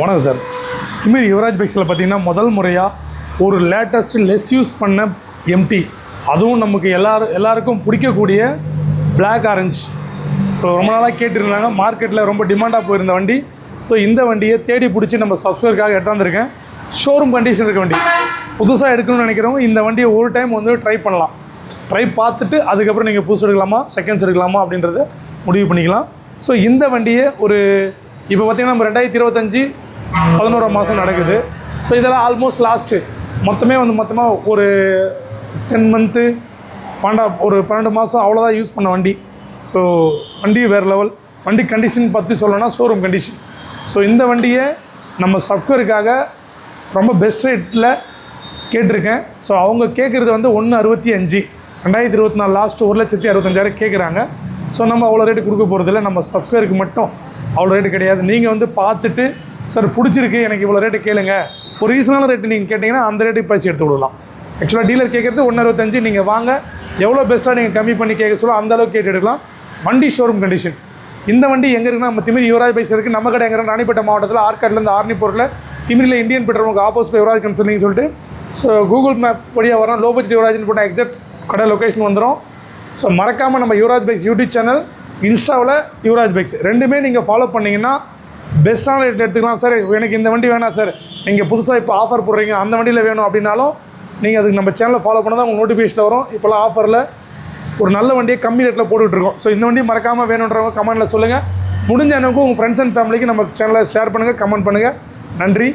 வணக்கம் சார். இதுமாரி யுவராஜ் பைக்ஸில் பார்த்தீங்கன்னா முதல் முறையாக ஒரு லேட்டஸ்ட் லெஸ் யூஸ் பண்ண எம்டி, அதுவும் நமக்கு எல்லாருக்கும் பிடிக்கக்கூடிய பிளாக் ஆரஞ்ச். ஸோ ரொம்ப நாளாக கேட்டுருந்தாங்க, மார்க்கெட்டில் ரொம்ப டிமாண்டாக போயிருந்த வண்டி. ஸோ இந்த வண்டியை தேடி பிடிச்சி நம்ம சப்ஸ்கிரைபருக்காக எடுத்தாந்துருக்கேன். ஷோரூம் கண்டிஷன் இருக்க வண்டி. புதுசாக எடுக்கணும்னு நினைக்கிறவங்க இந்த வண்டியை ஒரு டைம் வந்து ட்ரை பண்ணலாம். ட்ரை பார்த்துட்டு அதுக்கப்புறம் நீங்கள் புதுசு எடுக்கலாமா செகண்ட்ஸ் எடுக்கலாமா அப்படின்றத முடிவு பண்ணிக்கலாம். ஸோ இந்த வண்டியை இப்போ பார்த்திங்கன்னா நம்ம 2025 11ஆம் மாதம் நடக்குது. ஸோ இதெல்லாம் ஆல்மோஸ்ட் லாஸ்ட்டு மொத்தமாக ஒரு 10 மந்த்து ஒரு 12 மாதம் அவ்வளோதான் யூஸ் பண்ண வண்டி. ஸோ வண்டி வேறு லெவல். வண்டி கண்டிஷன் பற்றி சொல்லணும்னா ஷோரூம் கண்டிஷன். ஸோ இந்த வண்டியை நம்ம சப்ஸ்கிரைபருக்காக ரொம்ப பெஸ்ட் ரேட்டில் கேட்டிருக்கேன். ஸோ அவங்க கேட்குறது வந்து 165 2024 லாஸ்ட்டு 1,65,000 கேட்குறாங்க. ஸோ நம்ம அவ்வளோ ரேட்டு கொடுக்க போகிறதில்ல. நம்ம சப்ஸ்கிரைபருக்கு மட்டும் அவ்வளோ ரேட்டு கிடையாது. நீங்கள் வந்து பார்த்துட்டு சார் பிடிச்சிருக்கு எனக்கு இவ்வளோ ரேட்டு கேளுங்க, ஒரு ரீசனான ரேட்டு நீங்கள் கேட்டிங்கன்னா அந்த ரேட்டுக்கு பைசா எடுத்து விடலாம். ஆக்சுவலாக டீலர் கேட்குறது 165. நீங்கள் வாங்க, எவ்வளோ பெஸ்ட்டாக நீங்கள் கம்மி பண்ணி கேட்க சொல்ல அந்தளவுக்கு கேட்டு எடுக்கலாம். வண்டி ஷோரூம் கண்டிஷன். இந்த வண்டி எங்கே இருக்குன்னா நம்ம திமிரி யுவராஜ் பைக்ஸ் இருக்குது. நம்ம கடை எங்கே ராணிப்பேட்டை மாவட்டத்தில் ஆற்காட்லேருந்து ஆர்னிப்பூரில் திமிரியில் இந்தியன் பெட்ரோலுக்கு ஆப்போசிட் யுவராஜ் கன்சல்டிங் சொல்லிட்டு ஸோ கூகுள் மேப் வழியாக வரோம். லோ பட்ஜெட் யுவராஜ்னு போட்டால் எக்ஸாக்ட் கடை லொக்கேஷன் வந்துடும். ஸோ மறக்காமல் நம்ம யுவராஜ் பைக்ஸ் யூடியூப் சேனல், இன்ஸ்டாவில் யுவராஜ் பைக்ஸ் ரெண்டுமே நீங்கள் ஃபாலோ பண்ணிங்கன்னா பெஸ்ட்டான ரேட் எடுத்துக்கலாம். சார் எனக்கு இந்த வண்டி வேணாம் சார், நீங்கள் புதுசாக இப்போ ஆஃபர் போடுறீங்க அந்த வண்டியில் வேணும் அப்படின்னாலும் நீங்கள் அதுக்கு நம்ம சேனலை ஃபாலோ பண்ணால் தான் உங்களுக்கு நோட்டிஃபிகேஷன் வரும். இப்போலாம் ஆஃபரில் ஒரு நல்ல வண்டியை கம்மி ரேட்டில் போட்டுட்ருக்கோம். ஸோ இந்த வண்டி மறக்காமல் வேணுன்றவங்க கமெண்ட்டில் சொல்லுங்கள். முடிஞ்ச அளவுக்கு உங்கள் ஃப்ரெண்ட்ஸ் அண்ட் ஃபேமிலிக்கு நம்ம சேனலை ஷேர் பண்ணுங்கள், கமெண்ட் பண்ணுங்கள். நன்றி.